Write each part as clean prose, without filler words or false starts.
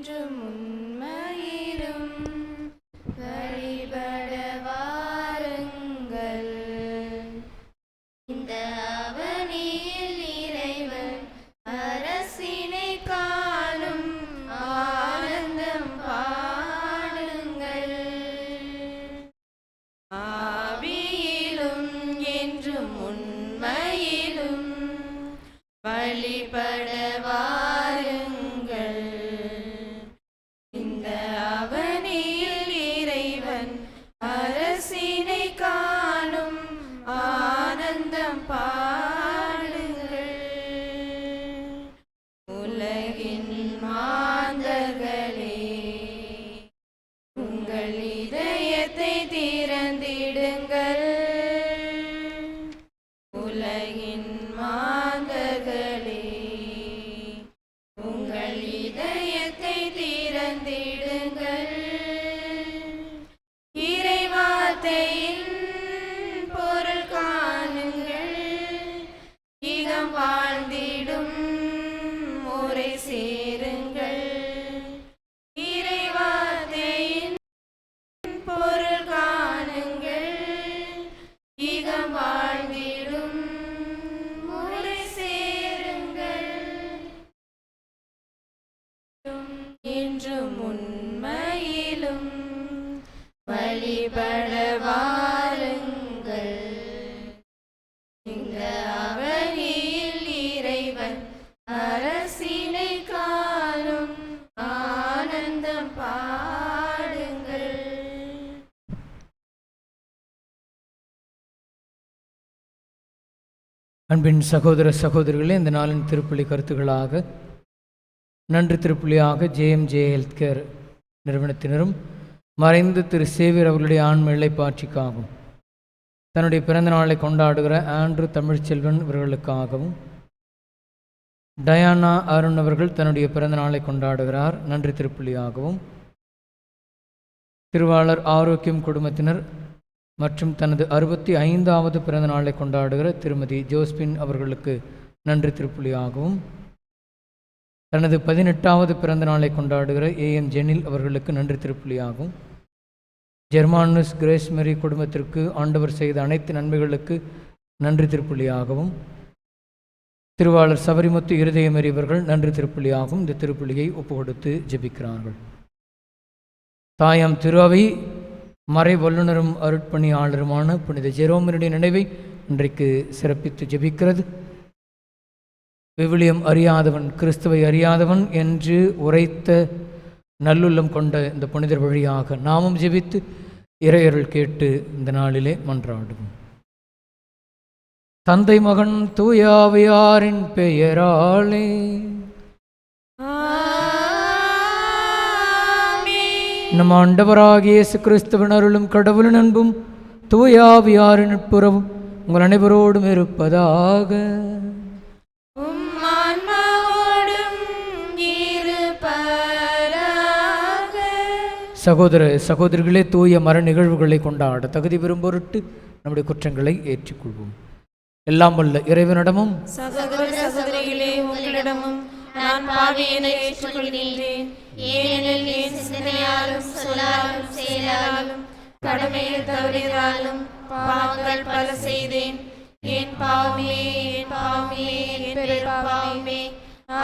என்றும் உண்மையிலும் வழிபட வாருங்கள். இந்த அவனியில் இறைவன் அரசினை காணும் ஆனந்தம் பாடுங்கள். ஆவியிலும் என்றும் உண்மையிலும் வழிபட வாருங்கள். இந்த அவனியில் இறைவன் அரசினை காணும் ஆனந்தம் பாடுங்கள். உலகின் மாந்தர்களே, உங்கள் இதயத்தை திறந்திடுங்கள். உலகின் மாந்தர்களே, உங்கள் இதயத்தை திறந்திடுங்கள். இறைவார்த்தையின் பொருள் காணுங்கள். இகம் வாழ்ந்திடும் முறை சேருங்கள். இறைவார்த்தையின் பொருள் காணுங்கள். இகம் வாழ்ந்திடும் முறை சேருங்கள். என்றும் உண்மையிலும் வழிபட வாருங்கள். இந்த அவனியில் இறைவன் அரசினை காணும் ஆனந்தம் பாடுங்கள். அன்பின் சகோதர சகோதரிகளே, இந்த நாளின் திருப்பலி கருத்துக்களாக நன்றி திருப்பலியாக ஜேஎம்ஜே ஹெல்த் கேர் நிறுவனத்தினரும் மறைந்த திரு சேவியர் அவர்களுடைய ஆன்ம இளைப்பாட்சிக்காகவும் தன்னுடைய பிறந்த நாளை கொண்டாடுகிற ஆண்ட்ரூ தமிழ்ச்செல்வன் இவர்களுக்காகவும் டயானா அருண் அவர்கள் தன்னுடைய பிறந்த நாளை கொண்டாடுகிறார். நன்றி திருப்பலியாகவும் திருவாளர் ஆரோக்கியம் குடும்பத்தினர் மற்றும் தனது 65வது பிறந்த நாளை கொண்டாடுகிற திருமதி ஜோஸ்பின் அவர்களுக்கு நன்றி திருப்பலியாகவும் தனது 18வது பிறந்த நாளை கொண்டாடுகிற ஏஎம் ஜெனில் அவர்களுக்கு நன்றி திருப்பலியாகவும் ஜெர்மானுஸ் கிரேஸ்மெரி குடும்பத்திற்கு ஆண்டவர் செய்த அனைத்து நன்மைகளுக்கு நன்றி திருப்பலியாகவும் திருவாளர் சபரிமுத்து இருதயமேரி அவர்கள் நன்றி திருப்பலியாகவும் இந்த திருப்பலியை ஒப்புக்கொடுத்து ஜெபிக்கிறார்கள். தாயாம் திருவை மறை வல்லுநரும் அருட்பணியாளருமான புனித ஜெரோமருடைய நினைவை இன்றைக்கு சிறப்பித்து ஜெபிக்கிறது. விவிலியம் அறியாதவன் கிறிஸ்துவை அறியாதவன் என்று உரைத்த நல்லுள்ளம் கொண்ட இந்த புனிதர் வழியாக நாமும் ஜெபித்து இறையருள் கேட்டு இந்த நாளிலே மன்றாடுவோம். தந்தை மகன் தூயாவியாரின் பெயராலே நம் ஆண்டவராகிய இயேசு கிறிஸ்துவின் அருளும் கடவுளின் அன்பும் தூயாவியாரின் நட்புறவும் உங்கள் அனைவரோடும் இருப்பதாக. சகோதர சகோதரிகளே, தூய மர நிகழ்வுகளை கொண்டாட தகுதி பெறும் பொருட்டு நம்முடைய குற்றங்களை ஏற்றுக்கொள்வோம். எல்லாம் வல்ல இறைவனிடமும் சகோதர சகோதரிகளே உங்களிடமும் நான் பாவியனை ஏற்றுக்கொள்கின்றேன். ஏனெனில் என் சிந்தனையாலும் சொல்லாலும் செயலாலும் கடமையில் தவறியதாலும் பாவங்கள் பல செய்தேன். என் பாவமே, என் பாவமே, என் பெரும்பாவமே.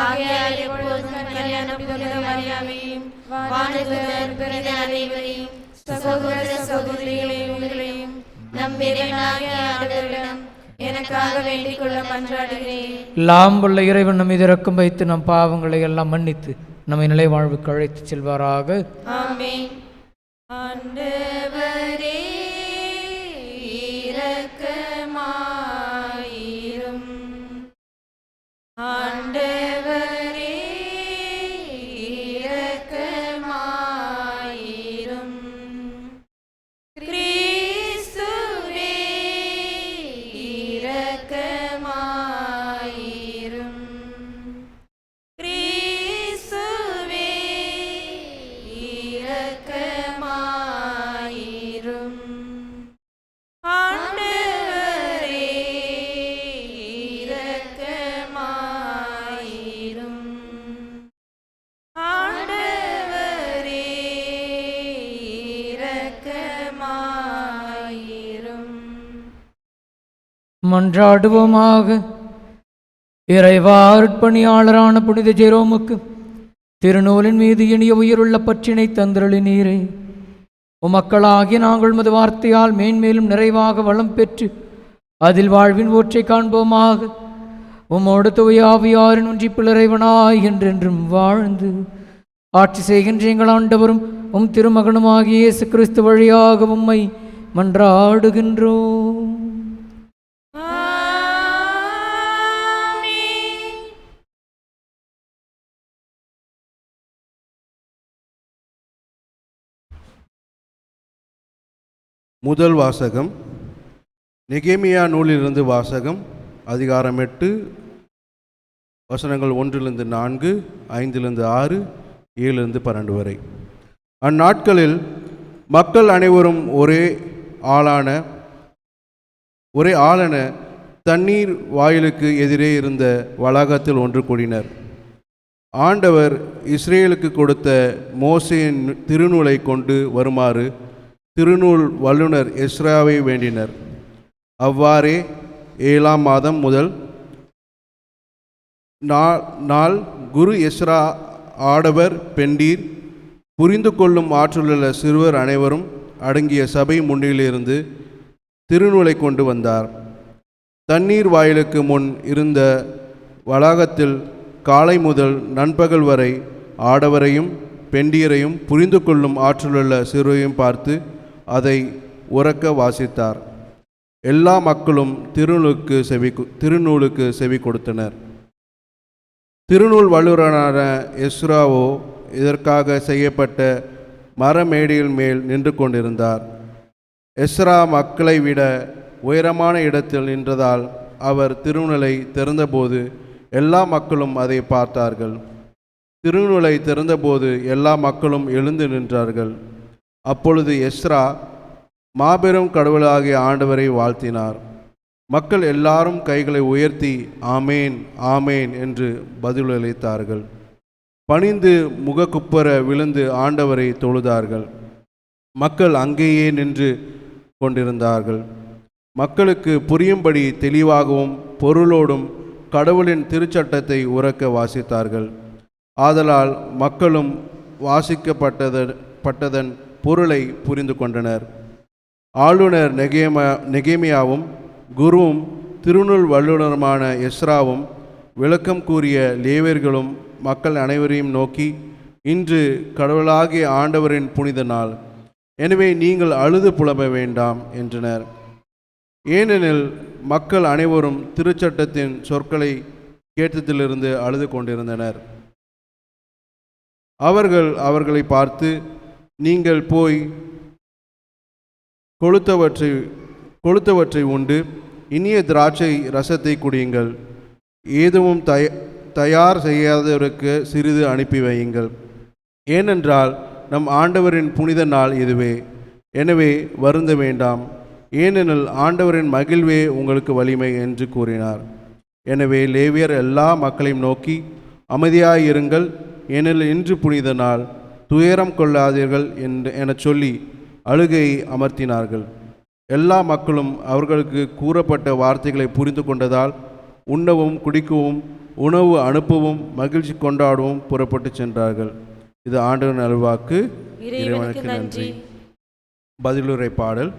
ஆகையால் எப்பொழுதும் கல்யாண புனித மரியாதையும் வானதூதர் புனித அனைவரையும் சகோதர சகோதரிகளை உங்களையும் நம் இறைவனாகிய ஆண்டவரிடம் எனக்காக வேண்டிக் கொள்ள மன்றாடுகிறேன். லாம்புள்ள இறைவன் நம் மீது இரக்கம் வைத்து நம் பாவங்களை எல்லாம் மன்னித்து நம்மை நிலை வாழ்வுக்கு அழைத்து செல்வாராக. ஆமென். ஆண்டவரே இரக்கமாயிரும். ஆண்டவரே இரக்கமாயிரும். கிறிஸ்துவே இரக்கமாயிரும். கிறிஸ்துவே இரக்கமாயிரும். ஆண்டவரே இரக்கமாயிரும். மன்றாடுவோமாக. இறைவா, அருட்பணியாளரான புனித ஜெரோமுக்கு திருநூலின் மீது இனிய உயிருள்ள பற்றினை தந்தருளினீரே. உமக்களாகிய நாங்கள் உமது வார்த்தையால் மேன்மேலும் நிறைவாக வளம் பெற்று அதில் வாழ்வின் ஊற்றை காண்போமாக. உம்மோடு தூய ஆவியாரின் ஒன்றிப்பில் இறைவனாய் என்றென்றும் வாழ்ந்து ஆட்சி செய்கின்ற எங்கள் ஆண்டவரும் உம் திருமகனுமாகிய இயேசு கிறிஸ்து வழியாக உம்மை மன்றாடுகின்றோம். முதல் வாசகம் நெகேமியா நூலிலிருந்து வாசகம். அதிகாரம் 8, வசனங்கள் 1-4, 5-6, 7-12 வரை. அந்நாட்களில் மக்கள் அனைவரும் ஒரே ஆளான தண்ணீர் வாயிலுக்கு எதிரே இருந்த வளாகத்தில் ஒன்று கூடினர். ஆண்டவர் இஸ்ரேலுக்கு கொடுத்த மோசேயின் திருநூலை கொண்டு வருமாறு திருநூல் வல்லுனர் எஸ்ராவை வேண்டினர். அவ்வாறே 7ஆம் மாதம் முதல் நாள் குரு எஸ்ரா ஆடவர், பெண்டீர், புரிந்து கொள்ளும் ஆற்றலுள்ள சிறுவர் அனைவரும் அடங்கிய சபை முன்னிலிருந்து திருநூலை கொண்டு வந்தார். தண்ணீர் வாயிலுக்கு முன் இருந்த வளாகத்தில் காலை முதல் நண்பகல் வரை ஆடவரையும் பெண்டீரையும் புரிந்து கொள்ளும் ஆற்றலுள்ள சிறுவரையும் பார்த்து அதை உரக்க வாசித்தார். எல்லா மக்களும் திருநூலுக்கு செவி கொடுத்தனர். திருநூல் வல்லுநரான எஸ்ராவோ இதற்காக செய்யப்பட்ட மரமேடையில் மேல் நின்று கொண்டிருந்தார். எஸ்ரா மக்களை விட உயரமான இடத்தில் நின்றதால் அவர் திருநூலை திறந்தபோது எல்லா மக்களும் அதை பார்த்தார்கள். திருநூலை திறந்தபோது எல்லா மக்களும் எழுந்து நின்றார்கள். அப்பொழுது எஸ்ரா மாபெரும் கடவுளாகிய ஆண்டவரை வாழ்த்தினார். மக்கள் எல்லாரும் கைகளை உயர்த்தி ஆமேன் ஆமேன் என்று பதிலளித்தார்கள். பணிந்து முகக்குப்புற விழுந்து ஆண்டவரை தொழுதார்கள். மக்கள் அங்கேயே நின்று கொண்டிருந்தார்கள். மக்களுக்கு புரியும்படி தெளிவாகவும் பொருளோடும் கடவுளின் திருச்சட்டத்தை உரக்க வாசித்தார்கள். ஆதலால் மக்களும் வாசிக்கப்பட்டதன் பொருளை புரிந்து கொண்டனர். ஆளுநர் நெகேமியாவும் குருவும் திருநூல் வல்லுநருமான எஸ்ராவும் விளக்கம் கூறிய லேவியர்களும் மக்கள் அனைவரையும் நோக்கி, இன்று கடவுளாகிய ஆண்டவரின் புனித நாள், எனவே நீங்கள் அழுது புலம்ப வேண்டாம் என்றனர். ஏனெனில் மக்கள் அனைவரும் திருச்சட்டத்தின் சொற்களை கேட்டதிலிருந்து அழுது கொண்டிருந்தனர். அவர்களை பார்த்து, நீங்கள் போய் கொழுத்தவற்றை உண்டு இனிய திராட்சை ரசத்தை குடியுங்கள். எதுவும் தயார் செய்யாதவருக்கு சிறிது அனுப்பி வையுங்கள். ஏனென்றால் நம் ஆண்டவரின் புனித நாள் இதுவே. எனவே வருந்த வேண்டாம், ஏனெனில் ஆண்டவரின் மகிழ்வே உங்களுக்கு வலிமை என்று கூறினார். எனவே லேவியர் எல்லா மக்களையும் நோக்கி, அமைதியாயிருங்கள், ஏனெனில் இன்று புனித நாள், துயரம் கொள்ளாதீர்கள் என சொல்லி அழுகையை அமர்த்தினார்கள். எல்லா மக்களும் அவர்களுக்கு கூறப்பட்ட வார்த்தைகளை புரிந்து கொண்டதால் உண்ணவும் குடிக்கவும் உணவு அனுப்பவும் மகிழ்ச்சி கொண்டாடவும் புறப்பட்டு சென்றார்கள். இது ஆண்டவரின் அருள்வாக்கு. இறைவனுக்கு நன்றி. பதிலுரை பாடல்.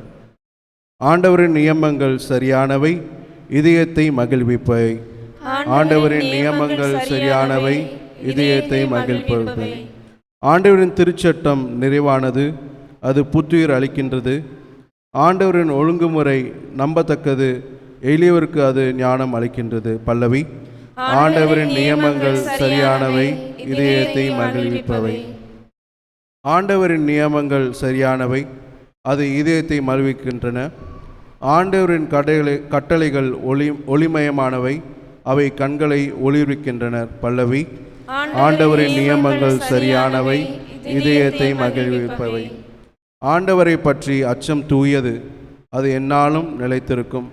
ஆண்டவரின் நியமங்கள் சரியானவை, இதயத்தை மகிழ்விப்பவை. ஆண்டவரின் நியமங்கள் சரியானவை, இதயத்தை மகிழ்விப்பவை. ஆண்டவரின் திருச்சட்டம் நிறைவானது, அது புத்துயிர் அளிக்கின்றது. ஆண்டவரின் ஒழுங்குமுறை நம்பத்தக்கது, எளியவருக்கு அது ஞானம் அளிக்கின்றது. பல்லவி. ஆண்டவரின் நியமங்கள் சரியானவை, இதயத்தை மகிழ்விப்பவை. ஆண்டவரின் நியமங்கள் சரியானவை, அது இதயத்தை மகிழ்விக்கின்றன. ஆண்டவரின் கட்டளைகள் ஒளிமயமானவை, அவை கண்களை ஒளிர்விக்கின்றன. பல்லவி. ஆண்டவரின் நியமங்கள் சரியானவை, இதயத்தை மகிழ்விப்பவை. ஆண்டவரை பற்றி அச்சம் தூயது, அது எந்நாளும் நிலைத்திருக்கும்.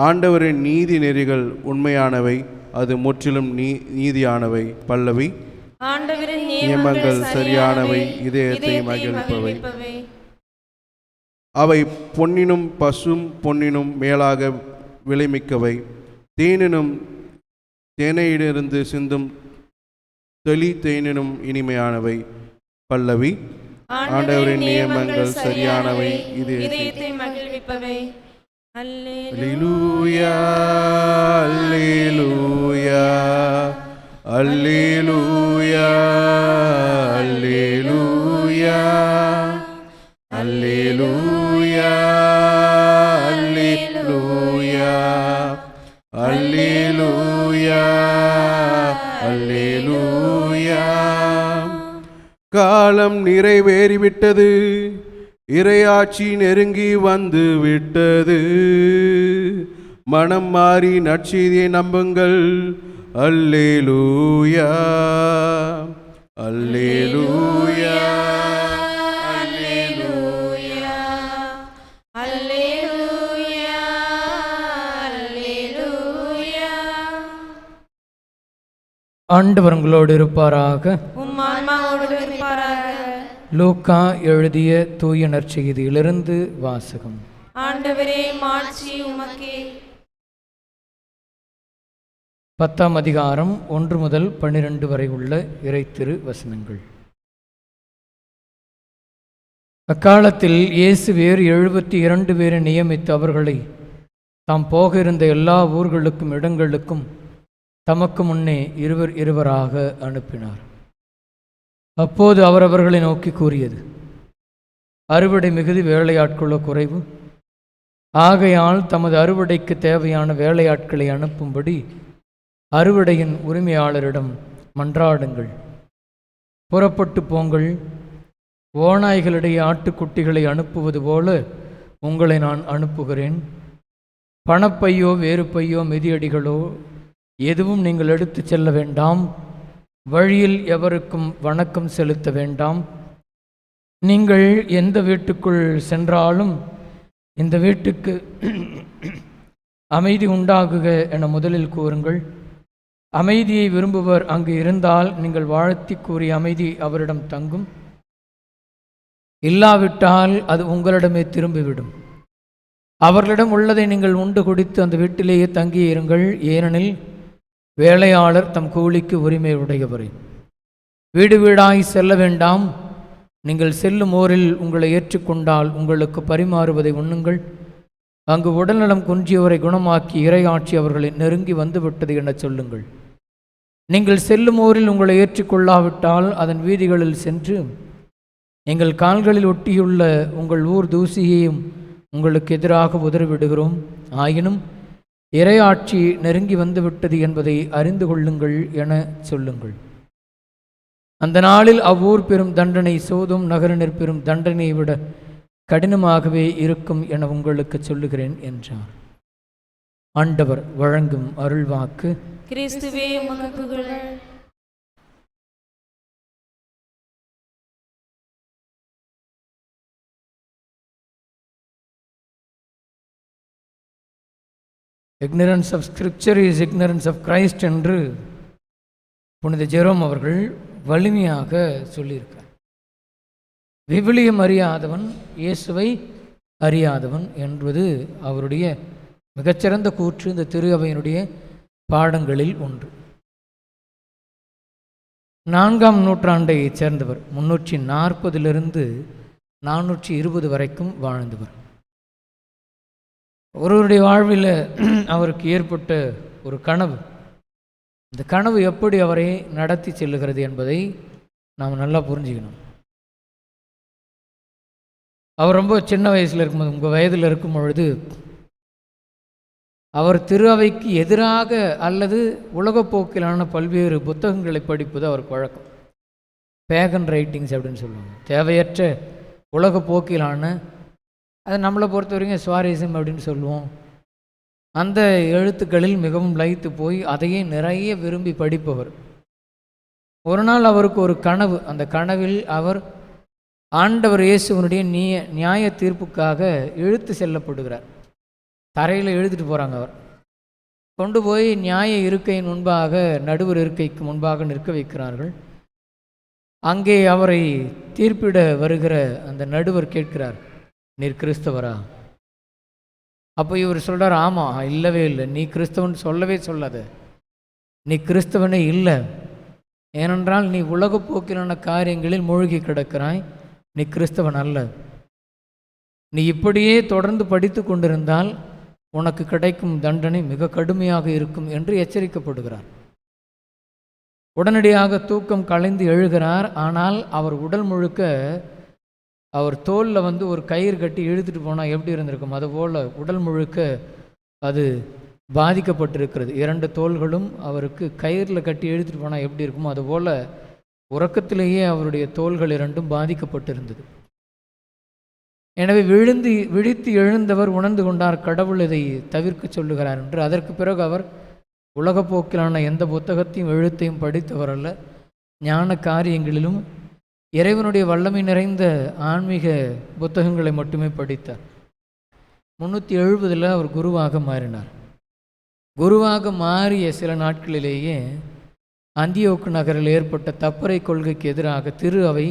ஆண்டவரின் நீதி நெறிகள் உண்மையானவை, அது முற்றிலும் நீதியானவை. பல்லவி. ஆண்டவரின் நியமங்கள் சரியானவை, இதயத்தை மகிழ்விப்பவை. அவை பொன்னினும் பசும் பொன்னினும் மேலாக விலைமிக்கவை. தேனினும் தேனையிலிருந்து சிந்தும் தெளி தேனினும் இனிமையானவை. பல்லவி. ஆண்டவரின் நியமங்கள் சரியானவை, இது இதயத்தை மகிழ்விப்பவை. அல்லேலூயா அல்லேலூயா அல்லேலூயா அல்லேலூயா அல்லேலூயா அல்லேலூயா அல்லேலூயா அல்லேலூயா. காலம் நிறைவேறிவிட்டது, இறையாட்சி நெருங்கி வந்து விட்டது. மனம் மாறி நற்செய்தியை நம்புங்கள். அல்லேலூயா அல்லேலூயா அல்லேலூயா அல்லேலூயா அல்லேலூயா. ஆண்டவர் உங்களோடு இருப்பாராக. உம் ஆன்மாவோடு இருப்பாராக. லூக்கா எழுதிய தூய நற்செய்தியிலிருந்து வாசகம். ஆண்டவரே, மாட்சி உமக்கே. 10ஆம் அதிகாரம் 1 முதல் 12 வரை உள்ள இறைத்திரு வசனங்கள். அக்காலத்தில் இயேசு வேறு 72 பேரை நியமித்து அவர்களை தாம் போக இருந்த எல்லா ஊர்களுக்கும் இடங்களுக்கும் தமக்கு முன்னே இருவராக அனுப்பினார். அப்போது அவர் அவர்களை நோக்கி கூறியது, அறுவடை மிகுதி, வேலையாட்களோ குறைவு. ஆகையால் தமது அறுவடைக்கு தேவையான வேலையாட்களை அனுப்பும்படி அறுவடையின் உரிமையாளரிடம் மன்றாடுங்கள். புறப்பட்டு போங்கள். ஓநாய்களிடையே ஆட்டுக்குட்டிகளை அனுப்புவது போல உங்களை நான் அனுப்புகிறேன். பணப்பையோ வேறு பையோ மிதியடிகளோ எதுவும் நீங்கள் எடுத்து செல்ல வேண்டாம். வழியில் எவருக்கும் வணக்கம் செலுத்த வேண்டாம். நீங்கள் எந்த வீட்டுக்குள் சென்றாலும் இந்த வீட்டுக்கு அமைதி உண்டாகுக என முதலில் கூறுங்கள். அமைதியை விரும்புவர் அங்கு இருந்தால் நீங்கள் வாழ்த்தி கூறிய அமைதி அவரிடம் தங்கும். இல்லாவிட்டால் அது உங்களிடமே திரும்பிவிடும். அவர்களிடம் உள்ளதை நீங்கள் உண்டு குடித்து அந்த வீட்டிலேயே தங்கியிருங்கள். ஏனெனில் வேலையாளர் தம் கூலிக்கு உரிமை உடையவரே. வீடு வீடாய் செல்ல வேண்டாம். நீங்கள் செல்லும் ஊரில் உங்களை ஏற்றுக்கொண்டால் உங்களுக்கு பரிமாறுவதை உண்ணுங்கள். அங்கு உடல்நலம் குன்றியவரை குணமாக்கி இறையாட்சி அவர்களை நெருங்கி வந்துவிட்டது என சொல்லுங்கள். நீங்கள் செல்லும் ஊரில் உங்களை ஏற்றுக்கொள்ளாவிட்டால் அதன் வீதிகளில் சென்று எங்கள் கால்களில் ஒட்டியுள்ள உங்கள் ஊர் தூசியையும் உங்களுக்கு எதிராக உதறிவிடுகிறோம். ஆயினும் இறையாட்சி நெருங்கி வந்துவிட்டது என்பதை அறிந்து கொள்ளுங்கள் என சொல்லுங்கள். அந்த நாளில் அவ்வூர் பெரும் தண்டனை சோதோம் நகரினர் பெரும் தண்டனையை விட கடினமாகவே இருக்கும் என உங்களுக்கு சொல்லுகிறேன் என்றார். ஆண்டவர் வழங்கும் அருள்வாக்கு. கிறிஸ்துவே உமக்கு புகழ். ignorance of scripture is ignorance of Christ என்று புனித ஜெரோம் அவர்கள் வலிமையாக சொல்லியிருக்கார். விவிலியம் அறியாதவன் இயேசுவை அறியாதவன் என்பது அவருடைய மிகச்சிறந்த கூற்று. இந்த திரு அவையினுடைய பாடங்களில் ஒன்று. 4ஆம் நூற்றாண்டைச் சேர்ந்தவர். 340 420 வரைக்கும் வாழ்ந்தவர். ஒருவருடைய வாழ்வில் அவருக்கு ஏற்பட்ட ஒரு கனவு. இந்த கனவு எப்படி அவரை நடத்தி செல்லுகிறது என்பதை நாம் நல்லா புரிஞ்சுக்கணும். அவர் ரொம்ப சின்ன வயசில் இருக்கும்போது, உங்கள் வயதில் இருக்கும் பொழுது, அவர் திரு அவைக்கு எதிராக அல்லது உலகப்போக்கிலான பல்வேறு புத்தகங்களை படிப்பது அவருக்கு வழக்கம். பேகன் ரைட்டிங்ஸ் அப்படின்னு சொல்லுவாங்க. தேவையற்ற உலகப்போக்கிலான, அது நம்மளை பொறுத்த வரைக்கும் சுவாரஸ்யம் அப்படின்னு சொல்லுவோம். அந்த எழுத்துக்களில் மிகவும் லயித்து போய் அதையே நிறைய விரும்பி படிப்பவர். ஒரு நாள் அவருக்கு ஒரு கனவு. அந்த கனவில் அவர் ஆண்டவர் இயேசுவனுடைய நியாய தீர்ப்புக்காக இழுத்து செல்லப்படுகிறார். தரையில் எழுதிட்டு போகிறாங்க. அவர் கொண்டு போய் நியாய இருக்கையின் முன்பாக, நடுவர் இருக்கைக்கு முன்பாக நிற்க வைக்கிறார்கள். அங்கே அவரை தீர்ப்பிட வருகிற அந்த நடுவர் கேட்கிறார், நீர் கிறிஸ்தவரா? அப்போ இவர் சொல்கிறார், ஆமாம், இல்லவே இல்லை, நீ கிறிஸ்தவன் சொல்லவே சொல்லாத, நீ கிறிஸ்தவனே இல்லை. ஏனென்றால் நீ உலகப்போக்கிலான காரியங்களில் மூழ்கி கிடக்கிறாய், நீ கிறிஸ்தவன் அல்ல. நீ இப்படியே தொடர்ந்து படித்து கொண்டிருந்தால் உனக்கு கிடைக்கும் தண்டனை மிக கடுமையாக இருக்கும் என்று எச்சரிக்கப்படுகிறார். உடனடியாக தூக்கம் கலைந்து எழுகிறார். ஆனால் அவர் உடல் முழுக்க அவர் தோலில் ஒரு கயிறு கட்டி இழுத்துட்டு போனால் எப்படி இருந்திருக்கும், அதுபோல் உடல் முழுக்க அது பாதிக்கப்பட்டிருக்கிறது. 2 தோள்களும் அவருக்கு கயிறில் கட்டி இழுத்துட்டு போனால் எப்படி இருக்குமோ அதுபோல் உறக்கத்திலேயே அவருடைய தோள்கள் 2ம் பாதிக்கப்பட்டிருந்தது. எனவே விழித்து எழுந்தவர் உணர்ந்து கொண்டார், கடவுள் இதை தவிர்க்க சொல்லுகிறார் என்று. அதற்கு பிறகு அவர் உலகப்போக்கிலான எந்த புத்தகத்தையும் எழுத்தையும் படித்தவர் அல்ல. ஞான காரியங்களிலும் இறைவனுடைய வல்லமை நிறைந்த ஆன்மீக புத்தகங்களை மட்டுமே படித்தார். 370 அவர் குருவாக மாறினார். குருவாக மாறிய சில நாட்களிலேயே அந்தியோக்கு நகரில் ஏற்பட்ட தப்பறை கொள்கைக்கு எதிராக திரு அவை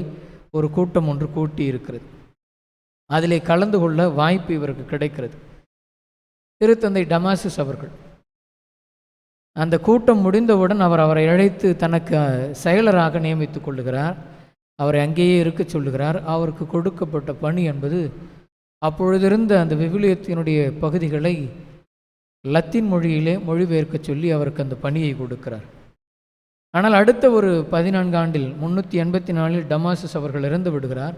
ஒரு கூட்டம் ஒன்று கூட்டி இருக்கிறது. அதிலே கலந்து கொள்ள வாய்ப்பு இவருக்கு கிடைக்கிறது. திருத்தந்தை டமாசிஸ் அவர்கள் அந்த கூட்டம் முடிந்தவுடன் அவரை அழைத்து தனக்கு செயலராக நியமித்துக் கொள்ளுகிறார். அவரை அங்கேயே இருக்க சொல்லுகிறார். அவருக்கு கொடுக்கப்பட்ட பணி என்பது அப்பொழுதிருந்த அந்த விவிலியத்தினுடைய பகுதிகளை லத்தீன் மொழியிலே மொழிபெயர்க்க சொல்லி அவருக்கு அந்த பணியை கொடுக்கிறார். ஆனால் அடுத்த ஒரு 14 ஆண்டில் 384 டமாசிஸ் அவர்கள் இறந்து விடுகிறார்.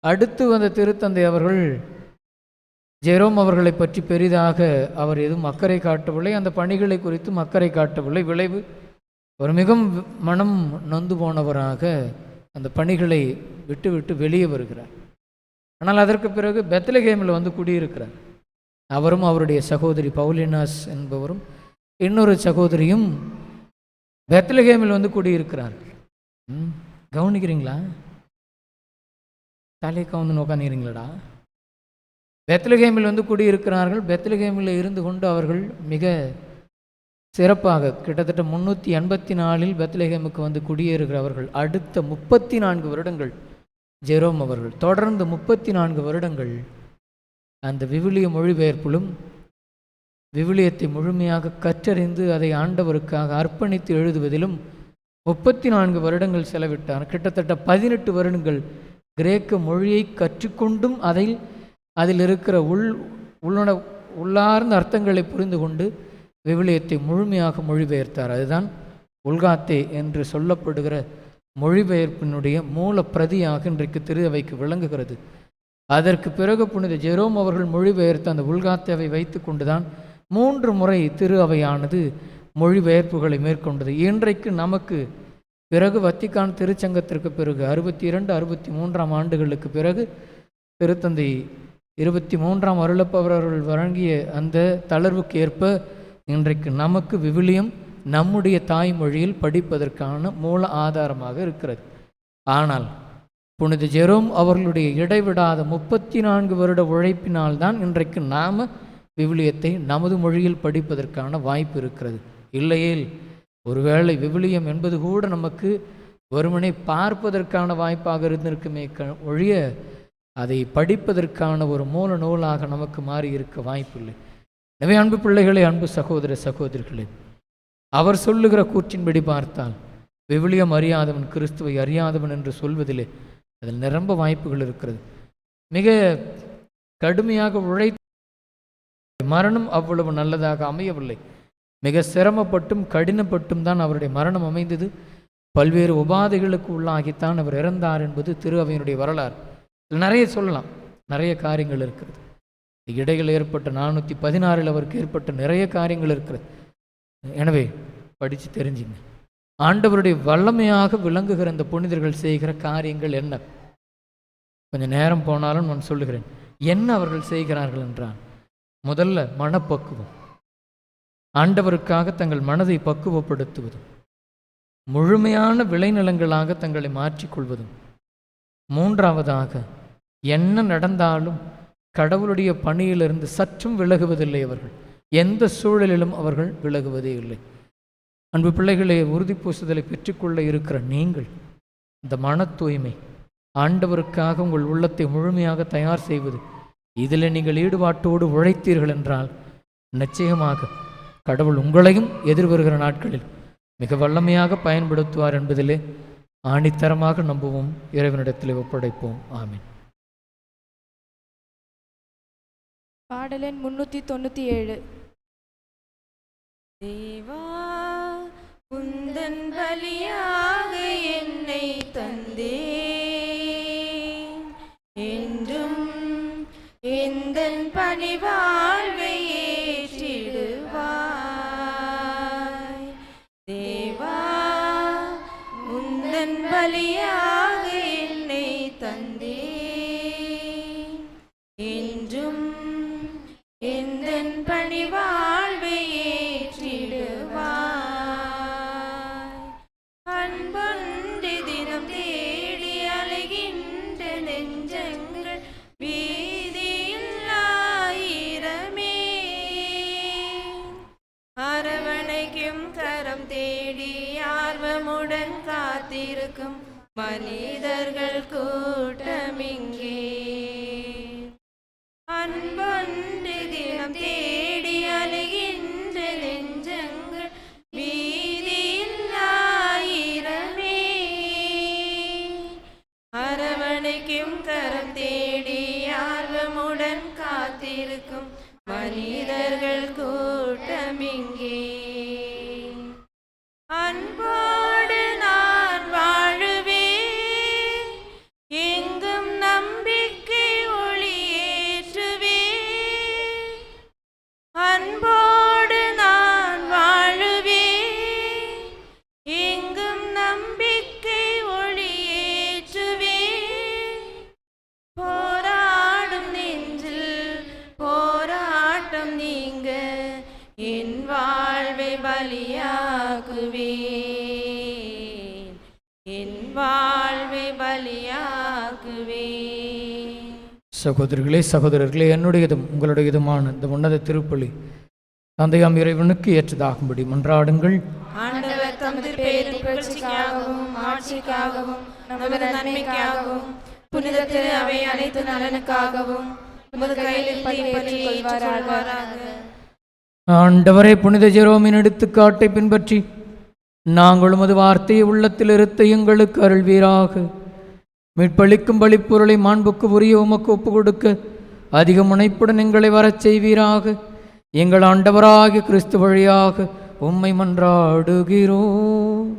அடுத்து வந்த திருத்தந்தை அவர்கள் ஜெரோம் அவர்களை பற்றி பெரிதாக அவர் எதுவும் அக்கறை காட்டவில்லை, அந்த பணிகளை குறித்தும் அக்கறை காட்டவில்லை. விளைவு ஒரு மிகவும் மனம் நொந்து போனவராக அந்த பணிகளை விட்டு வெளியே வருகிறார். ஆனால் அதற்கு பிறகு பெத்லகேமில் குடியிருக்கிறார். அவரும் அவருடைய சகோதரி பவுலினாஸ் என்பவரும் இன்னொரு சகோதரியும் பெத்லகேமில் குடியிருக்கிறார்கள். கவனிக்கிறீங்களா? தலை கவுந்து உட்காந்துக்கிறீங்களா? பெத்லகேமில் குடியிருக்கிறார்கள். பெத்லகேமில் இருந்து கொண்டு அவர்கள் மிக சிறப்பாக கிட்டத்தட்ட 384 பெத்லகேமுக்கு குடியேறுகிறவர்கள். அடுத்த 34 வருடங்கள் ஜெரோம் அவர்கள் தொடர்ந்து 34 வருடங்கள் அந்த விவிலிய மொழிபெயர்ப்பிலும் விவிலியத்தை முழுமையாக கற்றறிந்து அதை ஆண்டவருக்காக அர்ப்பணித்து எழுதுவதிலும் 34 வருடங்கள் செலவிட்டார். கிட்டத்தட்ட 18 வருடங்கள் கிரேக்க மொழியை கற்றுக்கொண்டும் அதில் இருக்கிற உள்ளார்ந்த அர்த்தங்களை புரிந்து கொண்டு விவிலியத்தை முழுமையாக மொழிபெயர்த்தார். அதுதான் உல்காத்தே என்று சொல்லப்படுகிற மொழிபெயர்ப்பினுடைய மூல பிரதியாக இன்றைக்கு திரு அவைக்கு விளங்குகிறது. அதற்கு பிறகு புனித ஜெரோம் அவர்கள் மொழிபெயர்த்த அந்த உல்காத்தேவை வைத்து கொண்டுதான் 3 முறை திரு அவையானது மொழிபெயர்ப்புகளை மேற்கொண்டது. இன்றைக்கு நமக்கு பிறகு வத்திக்கான் திருச்சங்கத்திற்கு பிறகு 62, 63 ஆண்டுகளுக்கு பிறகு திருத்தந்தை 23 அருளப்பவர் அவர்கள் வழங்கிய அந்த தளர்வுக்கு ஏற்ப இன்றைக்கு நமக்கு விவிலியம் நம்முடைய தாய்மொழியில் படிப்பதற்கான மூல ஆதாரமாக இருக்கிறது. ஆனால் புனித ஜெரோம் அவர்களுடைய இடைவிடாத 34 வருட உழைப்பினால் தான் இன்றைக்கு நாம் விவிலியத்தை நமது மொழியில் படிப்பதற்கான வாய்ப்பு இருக்கிறது. இல்லையேல் ஒருவேளை விவிலியம் என்பது கூட நமக்கு வெறுமனே பார்ப்பதற்கான வாய்ப்பாக இருந்திருக்குமே ஒழிய அதை படிப்பதற்கான ஒரு மூல நூலாக நமக்கு மாறி இருக்க வாய்ப்பில்லை. எனவே அன்பு பிள்ளைகளே, அன்பு சகோதர சகோதரிகளே, அவர் சொல்லுகிற கூற்றின்படி பார்த்தால் விவிலியம் அறியாதவன் கிறிஸ்துவை அறியாதவன் என்று சொல்வதிலே அதில் நிரம்ப வாய்ப்புகள் இருக்கிறது. மிக கடுமையாக மரணம் அவ்வளவு நல்லதாக அமையவில்லை. மிக சிரமப்பட்டும் கடினப்பட்டும் தான் அவருடைய மரணம் அமைந்தது. பல்வேறு உபாதைகளுக்கு உள்ளாகித்தான் அவர் இறந்தார் என்பது திரு அவையினுடைய வரலாறு. நிறைய சொல்லலாம், நிறைய காரியங்கள் இருக்கிறது. இடையில் ஏற்பட்ட 416 அவருக்கு ஏற்பட்ட நிறைய காரியங்கள் இருக்கிறது. எனவே படித்து தெரிஞ்சுங்க. ஆண்டவருடைய வல்லமையாக விளங்குகிற இந்த புனிதர்கள் செய்கிற காரியங்கள் என்ன? கொஞ்சம் நேரம் போனாலும் நான் சொல்லுகிறேன். என்ன அவர்கள் செய்கிறார்கள் என்றால், முதல்ல மனப்பக்குவம், ஆண்டவருக்காக தங்கள் மனதை பக்குவப்படுத்துவதும், முழுமையான விளைநிலங்களாக தங்களை மாற்றிக்கொள்வதும், மூன்றாவதாக என்ன நடந்தாலும் கடவுளுடைய பணியிலிருந்து சற்றும் விலகுவதில்லை. அவர்கள் எந்த சூழலிலும் அவர்கள் விலகுவதே இல்லை. அன்பு பிள்ளைகளை, உறுதி பூசுதலை பெற்றுக்கொள்ள இருக்கிற நீங்கள் இந்த மன தூய்மை, ஆண்டவருக்காக உங்கள் உள்ளத்தை முழுமையாக தயார் செய்வது இதில் நீங்கள் ஈடுபாட்டோடு உழைத்தீர்கள் என்றால் நிச்சயமாக கடவுள் உங்களையும் எதிர்வருகிற நாட்களில் மிக வல்லமையாக பயன்படுத்துவார் என்பதிலே ஆணித்தரமாக நம்புவோம். இறைவனிடத்தில் ஒப்படைப்போம். ஆமீன். பாடலெண் 397. தேவா உந்தன் பலியாக என்னை தந்தே, என்றும் எந்தன் பணிவாழ்வை ஏற்றிடுவாய். தேவா உந்தன் பலியாக என்னை தந்தே, என்றும் எந்தன் பணிவாழ்வை ஏற்றிடுவாய். அன்பொன்று தினம் தேடி அலைகின்ற நெஞ்சங்கள் வீதியில் ஆயிரமே, அரவணைக்கும் கரம் தேடி ஆர்வமுடன் காத்திருக்கும் மனிதர்கள் கூட்டமிங்கே. அன்பொன்று தினம் தேடி அலைகின்ற நெஞ்சங்கள் வீதியில் ஆயிரமே, அரவணைக்கும் கரம் தேடி ஆர்வமுடன் காத்திருக்கும் மனிதர்கள் கூட்டமிங்கே. அன்போடு நான் வாழுவேன், எங்கும் நம்பிக்கை ஒளியேற்றுவேன். அன்போடு நான் வாழுவேன், எங்கும் நம்பிக்கை ஒளியேற்றுவேன். போராடும் நெஞ்சில் போராட்டம் நீங்க என் வாழ்வை பலியாக்குவேன், என் வாழ்வை பலியாக்குவேன். சகோதரர்களே சகோதரர்களே, என்னுடையதும் உங்களுடையதுமான இந்த உன்னத திருப்பலி தந்தையாம் இறைவனுக்கு ஏற்றதாகும்படி மன்றாடுங்கள். ஆண்டவர் தமது பேரின் புகழ்ச்சிக்காகவும் ஆட்சிக்காகவும் நமது நன்மைக்காகவும் புனித திரு அவை அனைத்து நலனுக்காகவும் உமது கையில் கொள்வாராக. ஆண்டவரே, புனித ஜெரோமின் எடுத்துக்காட்டை பின்பற்றி நாங்கள் உமது வார்த்தையை உள்ளத்தில் இருத்த எங்களுக்கு அருள்வீராக. மீட்பளிக்கும் பலிப்பொருளை மாண்புக்கு உரிய உமக்கு ஒப்பு கொடுக்க அதிக முனைப்புடன் எங்களை வரச் செய்வீராக. எங்கள் ஆண்டவராகிய கிறிஸ்து வழியாக உம்மை மன்றாடுகிறோம்.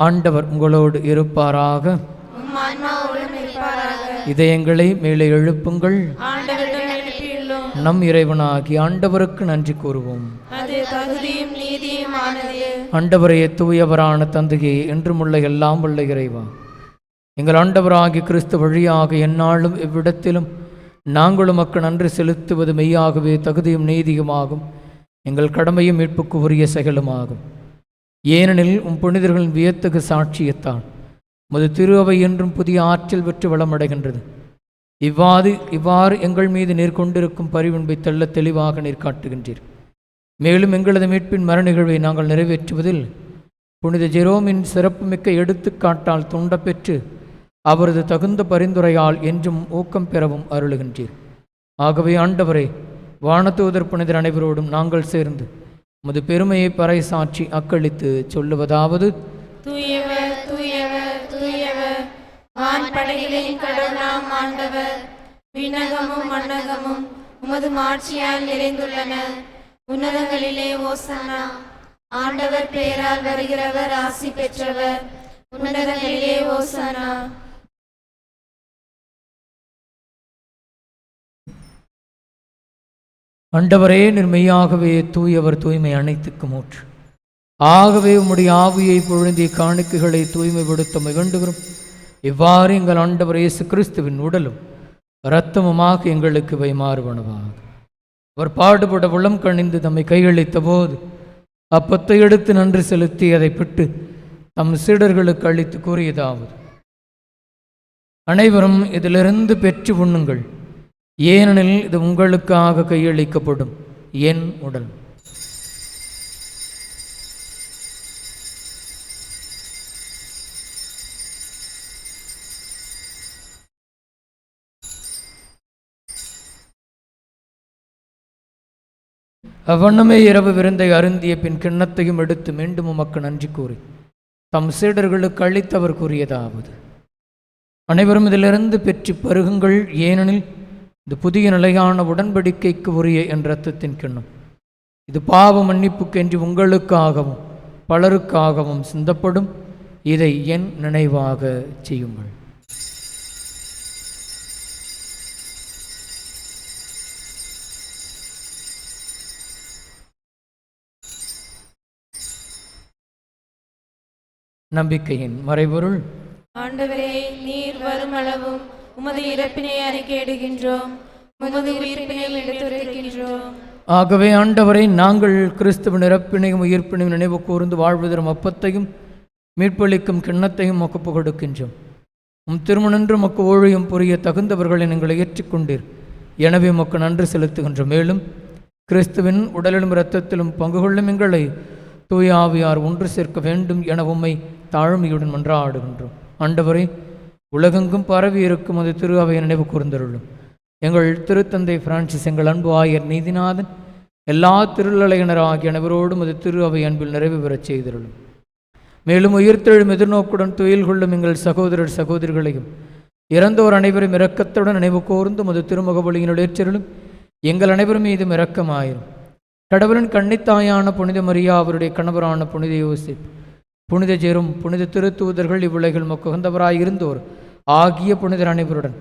ஆண்டவர் உங்களோடு இருப்பாராக. இதயங்களை மேலே எழுப்புங்கள். நம் இறைவனாகி ஆண்டவருக்கு நன்றி கூறுவோம். ஆண்டவரே, தூயவரான தந்தையே, என்றுமுள்ள எல்லாம் உள்ள இறைவா, எங்கள் ஆண்டவராகிய கிறிஸ்து வழியாக எந்நாளும் எவ்விடத்திலும் நாங்கள் உமக்கு நன்றி செலுத்துவது மெய்யாகவே தகுதியும் நீதியுமாகும், எங்கள் கடமையும் மீட்புக்கு உரிய செயலுமாகும். ஏனெனில் புனிதர்களின் வியத்தகு சாட்சியத்தான் உமது திரு அவை என்றும் புதிய ஆற்றல் பெற்று வளமடைகின்றது. இவ்வாறு எங்கள் மீது நீர் கொண்டிருக்கும் பரிவன்பை தெள்ள தெளிவாக நீர் காட்டுகின்றீர். மேலும் எங்களது மீட்பின் மர நிகழ்வை நாங்கள் நிறைவேற்றுவதில் புனித ஜெரோமின் சிறப்புமிக்க எடுத்துக்காட்டால் துண்டப்பெற்று அவரது தகுந்த பரிந்துரையால் என்றும் ஊக்கம் பெறவும் அருளுகின்றீர். ஆகவே ஆண்டவரே, வானதூதர் புனிதர் அனைவரோடும் நாங்கள் சேர்ந்து உமது பெருமையை பறைசாற்றி அக்களித்து சொல்லுவதாவது: தூயவர் தூயவர் தூயவர், வான்படைகளின் கடவுளாம் ஆண்டவர். விண்ணகமும் மண்ணகமும் உமது மாட்சியால் நிறைந்துள்ளன. உன்னதங்களிலே ஓசன்னா. ஆண்டவர் பெயரால் வருகிறவர் ஆசி பெற்றவர். உன்னதங்களிலே ஓசன்னா. ஆண்டவரே, நிர்மையாகவே தூயவர், தூய்மை அனைத்துக்கும் ஊற்று. ஆகவே உம்முடைய ஆவியை பொழுந்திய காணிக்கைகளை தூய்மைப்படுத்த மிகண்டுகிறோம். இவ்வாறு எங்கள் ஆண்டவர் இயேசு கிறிஸ்துவின் உடலும் இரத்தமுமாக எங்களுக்கு வைமாறுவனவாக. அவர் பாடுபட உளம் கணிந்து தம்மை கையளித்த போது அப்பத்தை எடுத்து நன்றி செலுத்தி அதை பிட்டு தம் சீடர்களுக்கு அளித்து கூறியதாவது: அனைவரும் இதிலிருந்து பெற்று உண்ணுங்கள், ஏனெனில் இது உங்களுக்காக கையளிக்கப்படும் என் உடல். அவ்வண்ணமே இரவு விருந்தை அருந்திய பின் கிண்ணத்தையும் எடுத்து மீண்டும் உமக்கு நன்றி கூறி தம் சீடர்களுக்கு அளித்தவர் கூறியதாவது: அனைவரும் இதிலிருந்து பெற்று பருகுங்கள், ஏனெனில் இது புதிய நிலையான உடன்படிக்கைக்கு உரிய என் இரத்தத்தின் கிண்ணம். இது பாவ மன்னிப்புக்கென்று உங்களுக்காகவும் பலருக்காகவும் சிந்தப்படும். இதை என் நினைவாக செய்யுங்கள். நம்பிக்கையின் மறைபொருள்: ஆண்டவரே, நீர் வருமளவும் உமது இறப்பினை அறிக்கையிடுகின்றோம், உமது உயிர்ப்பினை எடுத்துரைக்கின்றோம். ஆகவே ஆண்டவரை, நாங்கள் கிறிஸ்துவின் இறப்பினையும் உயிர்ப்பினையும் நினைவு கூர்ந்து வாழ்வதரும் அப்பத்தையும் மீட்பளிக்கும் கிண்ணத்தையும் மொக்கப்பு கொடுக்கின்றோம். திருமணன்று மக்கு ஊழியம் புரிய தகுந்தவர்களை நீங்கள் ஏற்றுக்கொண்டீர். எனவே மக்கு நன்றி செலுத்துகின்றோம். மேலும் கிறிஸ்துவின் உடலிலும் இரத்தத்திலும் பங்கு கொள்ளும் எங்களை தூய ஆவியார் ஒன்று சேர்க்க வேண்டும் என உம்மை தாழ்மையுடன் மன்றாடுகின்றோம். ஆண்டவரை, உலகெங்கும் பரவி இருக்கும் அது திரு அவையை நினைவு கூர்ந்தருளும். எங்கள் திருத்தந்தை பிரான்சிஸ், எங்கள் அன்பு ஆயர் நீதிநாதன், எல்லா திருநிலையினராகிய அனைவரோடும் அது திரு அவை அன்பில் நிறைவு பெறச் செய்தருளும். மேலும் உயிர்த்தெழும் எதிர்நோக்குடன் துயில் கொள்ளும் எங்கள் சகோதரர் சகோதரிகளையும் இறந்தோர் அனைவரும் இரக்கத்துடன் நினைவு கூர்ந்து மது திருமுகவொளியினுடையச்சருளும். எங்கள் அனைவரும் மீதும் இரக்கமாயிரும். கடவுளின் கன்னித்தாயான புனித மரியா, அவருடைய கணவரான புனித யோசேப், புனித ஜெரும், புனித திருத்தூதர்கள், இவ்வுலகில் மக்குகந்தவராய் இருந்தோர் ஆகிய புனிதர் அனைவருடன்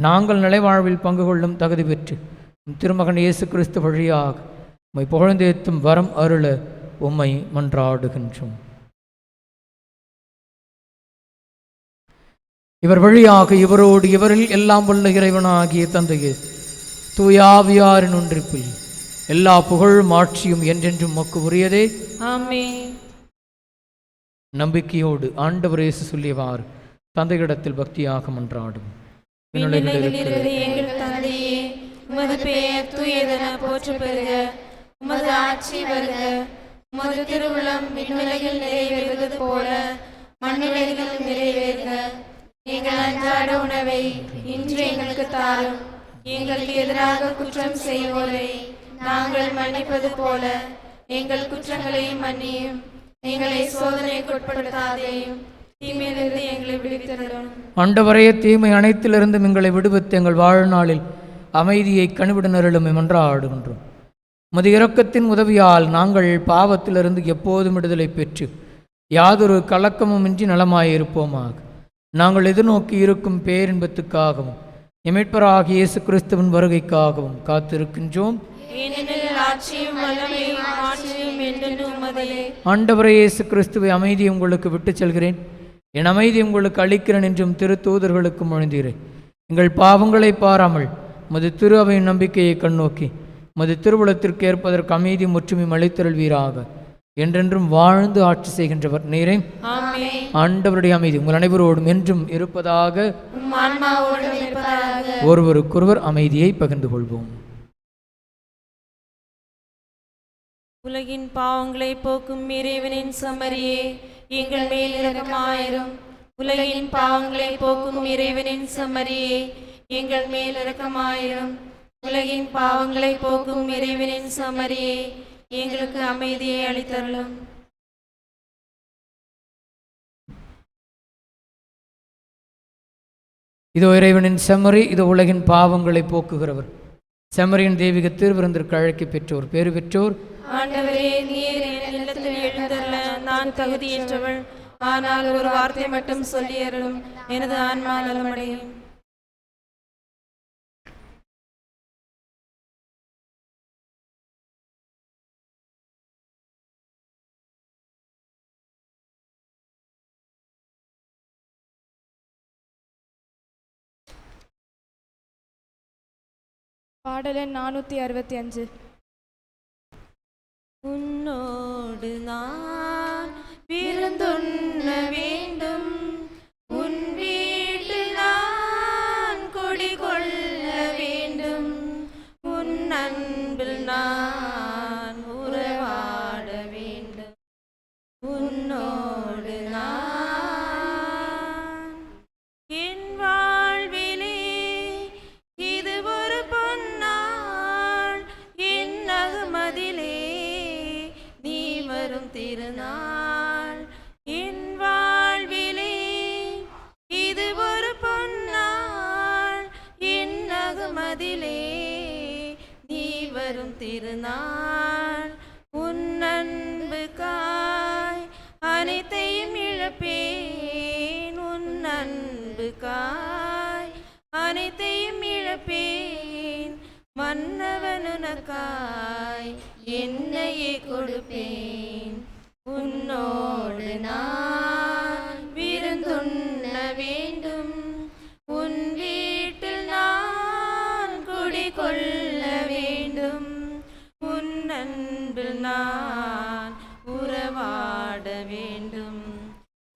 நாங்கள் நிலைவாழ்வில் பங்கு கொள்ளும் தகுதி பெற்று திருமகன் இயேசு கிறிஸ்து வழியாக உம்மை புகழ்ந்தேத்தும் வரம் அருள உம்மை மன்றாடுகின்றோம். இவர் வழியாக இவரோடு இவரில் எல்லாம் வல்ல இறைவனாகிய தந்தையே தூயாவியாரின் ஒன்றிப்பில் எல்லா புகழும் ஆட்சியும் என்றென்றும் மக்கு உரியதே. ஆமென். நம்பிக்கையோடு ஆண்டவர் இயேசு சொல்லியவாறு தந்தையிடத்தில் பக்தியாக மன்றாடும். எங்கள் தந்தையே, உமது பெயர் தூயதென போற்ற பெறுக, உமது ஆட்சி வருக, உமது திருவுளம் விண்ணுலகில் நிறைவேறுவது போல மண்ணுலகில் நிறைவேறுக. எங்கள் அன்றாட உணவை இன்று எங்களுக்கு தாரும். எங்களுக்கு எதிராக குற்றம் செய்வோரை நாங்கள் மன்னிப்பது போல எங்கள் குற்றங்களை மன்னியும். எங்களை சோதனைக்கு உட்படுத்தாதேயும், தீமையிலிருந்து எங்களை விடுவித்தருளும். ஆண்டவரே, தீமை அனைத்திலிருந்து எங்களை விடுவித்து எங்கள் வாழ்நாளில் அமைதியை கனிவுடனருளும் மன்றாடுகின்றோம். உமது இரக்கத்தின் உதவியால் நாங்கள் பாவத்திலிருந்து எப்போதும் விடுதலை பெற்று யாதொரு கலக்கமுமின்றி நலமாயிருப்போமாக. நாங்கள் எதிர்நோக்கி இருக்கும் பேரின்பத்துக்காகவும் எமிட்பராகிய இயேசு கிறிஸ்துவின் வருகைக்காகவும் காத்திருக்கின்றோம். ஆண்டவரே இயேசு கிறிஸ்துவை அமைதியை உங்களுக்கு விட்டுச் செல்கிறேன், என் அமைதி உங்களுக்கு அளிக்கிறேன் என்றும் திருத்தூதர்களுக்கு மொழிந்தீரேன். எங்கள் பாவங்களை பாராமல் மது திரு அவையின் நம்பிக்கையை கண்ணோக்கி மது திருவுளத்திற்கு ஏற்பதற்கு அமைதி முற்றுமையும் அளித்தருள்வீராக. என்றென்றும் வாழ்ந்து ஆட்சி செய்கின்றவர் நீரே. ஆண்டவருடைய அமைதி உங்கள் அனைவரோடும் என்றும் இருப்பதாக. ஒருவருக்கொருவர் அமைதியை பகிர்ந்து கொள்வோம். உலகின் பாவங்களை போக்கும் இறைவனின் செம்மறியே, எங்கள் மேல் இரக்கமாயிரும். உலகின் பாவங்களை போக்கும் இறைவனின் செம்மறியே, எங்கள் மேல் இரக்கமாயிரும். உலகின் பாவங்களை போக்கும் இறைவனின் செம்மறியே, எங்களுக்கு அமைதியை அளித்தருளும். இதோ இறைவனின் செம்மறி, இதோ உலகின் பாவங்களை போக்குகிறவர். செம்மறியின் தெய்வீக திருவிருந்திற்கு அழைக்க பெற்றோர் பேறு பெற்றோர். ஆண்டவரே, நீர் என் இல்லத்தில் எழுந்தருள நான் தகுதியற்றவள். ஆனால் ஒரு வார்த்தை மட்டும் சொல்லியருளும், எனது ஆன்மா நலமடையும். பாடல் எண் 465. உன்னோடு நான் விருந்துண்ண வேண்டும், உன் வீட்டில் நான் குடிகொள்ள வேண்டும், உன் அன்பில் நான் உறவாட வேண்டும். உன்னோடு நான் என் வாழ்விலே இது ஒரு பொன்னாள், என் நகுமதிலே திருநாள் உன் அன்புக்காய் அனைத்தையும் இழப்பேன் உன் அன்புக்காய் அனைத்தையும் இழப்பேன் மன்னவன் உனக்காய் என்னையே கொடுப்பேன் உன்னோடு நான் விருந்துண்ண வேண்டும் உன் வீட்டில் நான் குடிகொள்ள வேண்டும் உன் அன்பில் நான் உறவாட வேண்டும்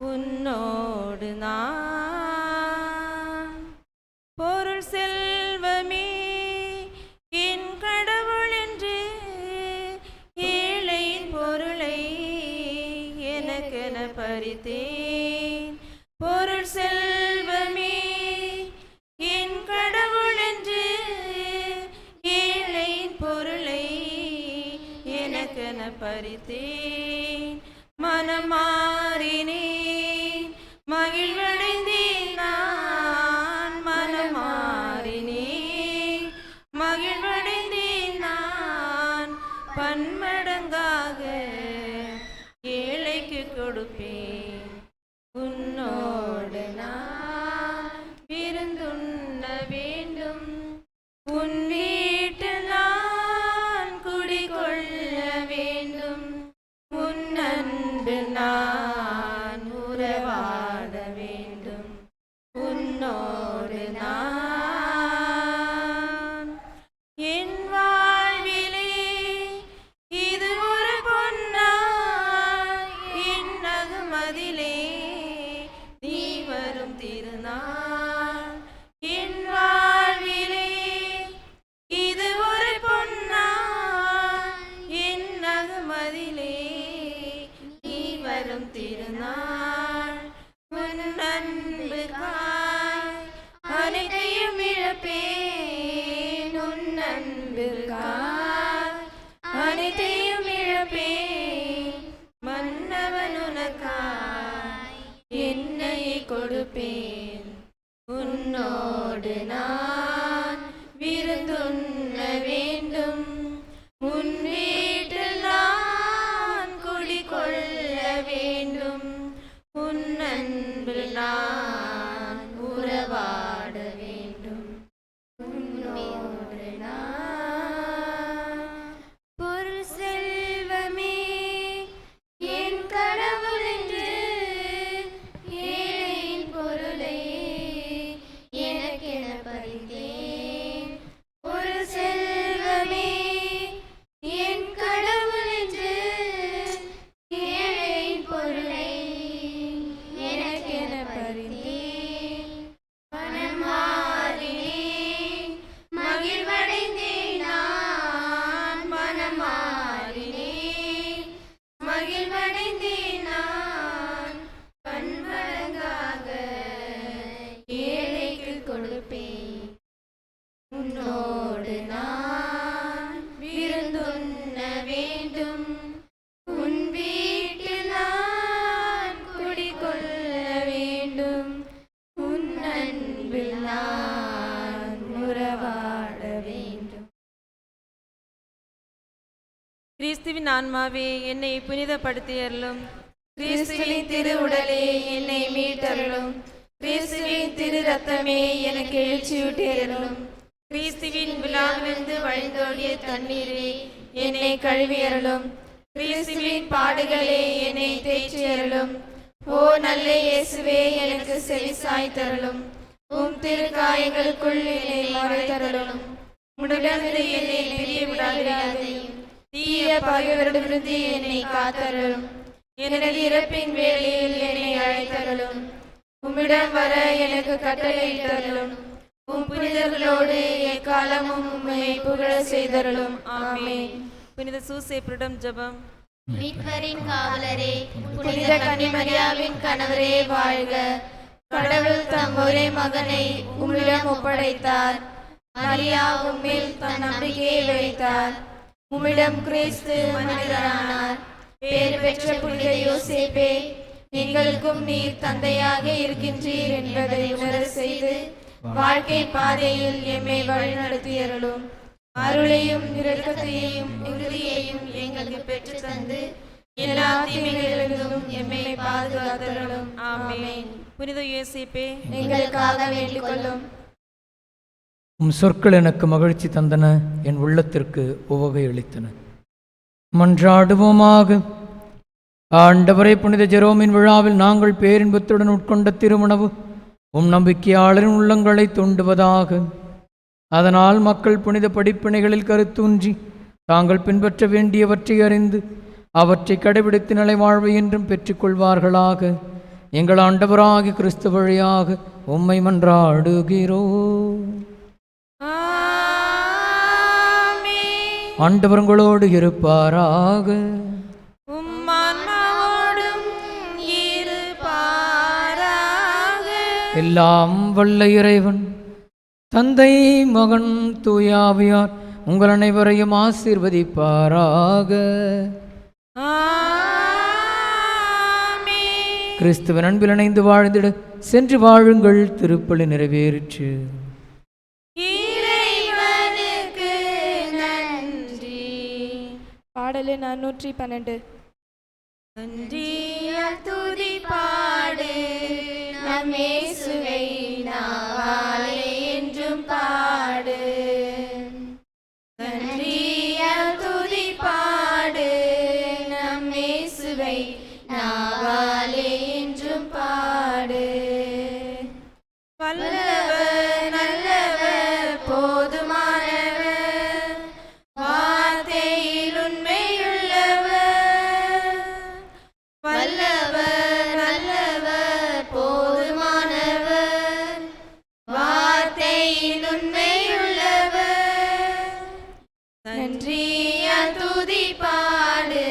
உன்னோடு நான் பொருள் செல்வமே என் கடவுள் என்று ஏழையின் பொருளை எனக்கென பறித்தேன் பொருள் செல்வமே என் கடவுள் என்று ஏழையின் பொருளை எனக்கென பறித்தேன் மனமாறினேன் மகிழ்வடைந்தேன் நான் மனமாறினேன் மகிழ்வடைந்தேன் நான் பன்மடங்காக ஏழைக்கு கொடுப்பேன் உன்னோடு நான் விருந்துண்ண வேண்டும் உன் வீட்டில் நான் குடிகொள்ள வேண்டும் உன் அன்பில் நான் உறவாட வேண்டும் உன்னோடு நான் என் வாழ்விலே இது ஒரு பொன்னாய் என் நகுமதிலே நீ வரும் திருநாள் என் வாழ்விலே இது ஒரு பொன்னாய் என் நகுமதிலே நீ வரும் திருநாள் உன் அன்புக்காய் அனைத்தையும் இழப்பேன் உன் அன்புக்காய் அனைத்தையும் இழப்பேன் மன்னவன் உனக்காய் என்னையே கொடுப்பேன் உன்னோடு நான் விருந்துண்ண வேண்டும் உன் வீட்டில் நான் குடிகொள்ள வேண்டும் உன் அன்பில் நான் உறவாட வேண்டும் உன்னோடு நான் பொருள் செல்வமே என் கடவுள் என்று ஏழையின் பொருளை எனக்கென பறித்தேன் பொருள் செல்வமே என் கடவுள் என்று ஏழையின் பொருளை எனக்கென பறித்தேன் மனமாறினேன் மகிழ்வடைந்தேன் நான் மனமாறினேன் மகிழ்வடைந்தேன் நான் பன்மடங்காக ஏழைக்கு கொடுப்பேன் உன்னோடு நான் விருந்துண்ண வேண்டும் உன் வீட்டில் நான் குடிகொள்ள வேண்டும் உன் அன்பில் நான் உறவாட வேண்டும் கிறிஸ்துவின் ஆன்மாவே என்னை புனிதப்படுத்தியருளும் கிறிஸ்துவின் திரு உடலே என்னை மீட்டருளும் கிறிஸ்துவின் திரு ரத்தமே எனக்கு எழுச்சியூட்டியருளும் கிறிஸ்துவின் விழாவிலிருந்து வழிந்தோடிய தண்ணீரே என்னை கழுவியருளும் கிறிஸ்துவின் பாடுகளே என்னை தேற்றியருளும் ஓ நல்ல இயேசுவே எனக்கு செவிசாய்த்தருளும் உம் திருக்காயங்களுக்குள் என்னை மறைத்தருளும் உடனிருந்து என்னை பிரிய விடாதிராதையும் தீய பகைவரிடமிருந்து என்னை காத்தருளும் எனது இறப்பின் வேளையில் என்னை அழைத்தருளும் உம்மிடம் வர எனக்கு கட்டளையிட்டருளும் உம் புனிதர்களோடு எக்காலமும் உம்மை புகழ செய்தருளும் ஆமென். புனித சூசேப்பரிடம் ஜெபம். மீட்பரின் காவலரே, புனித கன்னிமரியாவின் கணவரே வாழ்க. கடவுள் தம் ஒரே மகனை உம்மிடம் ஒப்படைத்தார். மரியா உம்மில் தன் நம்பிக்கையை வைத்தார். உம்மிடம் கிறிஸ்து மனிதரானார். பேறு பெற்ற புனித யோசேப்பே, எங்களுக்கும் நீர் தந்தையாக இருக்கின்றீர் என்பதை உணர செய்து வாழ்க்கை பாதையில் எம்மை வழிநடத்தியருளும். அருளையும் இரக்கத்தையும் உறுதியையும் எங்களுக்கு பெற்று தந்து எல்லா தீமைகளிலிருந்தும் எம்மை பாதுகாத்தருளும். ஆமென். புனித யோசேப்பே, எங்களுக்காக வேண்டிக் கொள்ளும். உம் சொற்கள் எனக்கு மகிழ்ச்சி தந்தன, என் உள்ளத்திற்கு உவகை அளித்தன. மன்றாடுவோமாக. ஆண்டவரே, புனித ஜெரோமின் விழாவில் நாங்கள் பேரின்பத்துடன் உட்கொண்ட திருமணவு உம் நம்பிக்கையாளரின் உள்ளங்களை தூண்டுவதாக. அதனால் மக்கள் புனித படிப்பினைகளில் கருத்தூன்றி தாங்கள் பின்பற்ற வேண்டியவற்றை அறிந்து அவற்றை கடைபிடித்து நிலை வாழ்வை என்றும் பெற்றுக்கொள்வார்களாக. எங்கள் ஆண்டவராகிய கிறிஸ்து வழியாக உம்மை மன்றாடுகிறோம். ஆண்டவர் உங்களோடு இருப்பாராக. எல்லாம் வல்ல இறைவன் தந்தை, மகன், தூயாவியார் உங்கள் அனைவரையும் ஆசீர்வதிப்பாராக. கிறிஸ்துவின் அன்பில் இணைந்து வாழ்ந்திட சென்று வாழுங்கள். திருப்பலி நிறைவேறிற்று. பாடல் 412. நன்றியால் துதி பாடு நம் இயேசுவை நாவாலே என்றும் பாடு. நன்றியால் துதி பாடு நம் இயேசுவை நாவாலே என்றும் பாடு. வல்லவர், நல்லவர், போதுமானவர், வார்த்தையில் உண்மையுள்ளவர். வல்லவர், நல்லவர், போதுமானவர், வார்த்தையில் உண்மையுள்ளவர். நன்றியால் துதி பாடு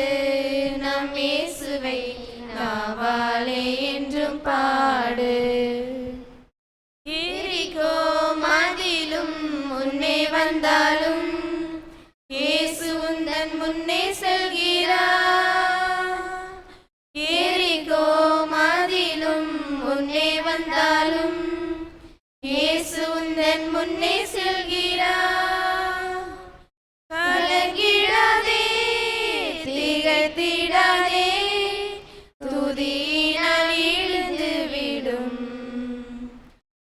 நம் இயேசுவை நாவாலே என்றும் பாடு. எரிகோ மதிலும் முன்னே வந்தாலும் இயேசு உந்தன் முன்னே செல்கிறார். எரிகோ மதிலும் முன்னே வந்தாலும் இயேசு உந்தன் முன்னே செல்கிறார். கலங்கிடாதே, திகைத்திடாதே, துதியினால் இழுந்து விடும்.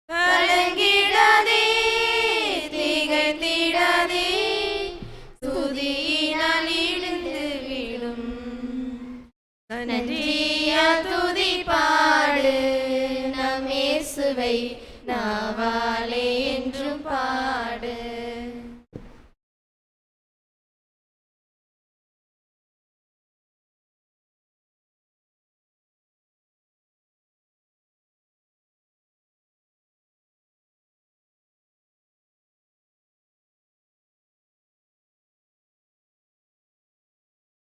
கலங்கிடாதே, திகைத்திடாதே, துதியினால் இழுந்து விடும். நன்றியால் துதி பாடு நம் இயேசுவை நாவாலே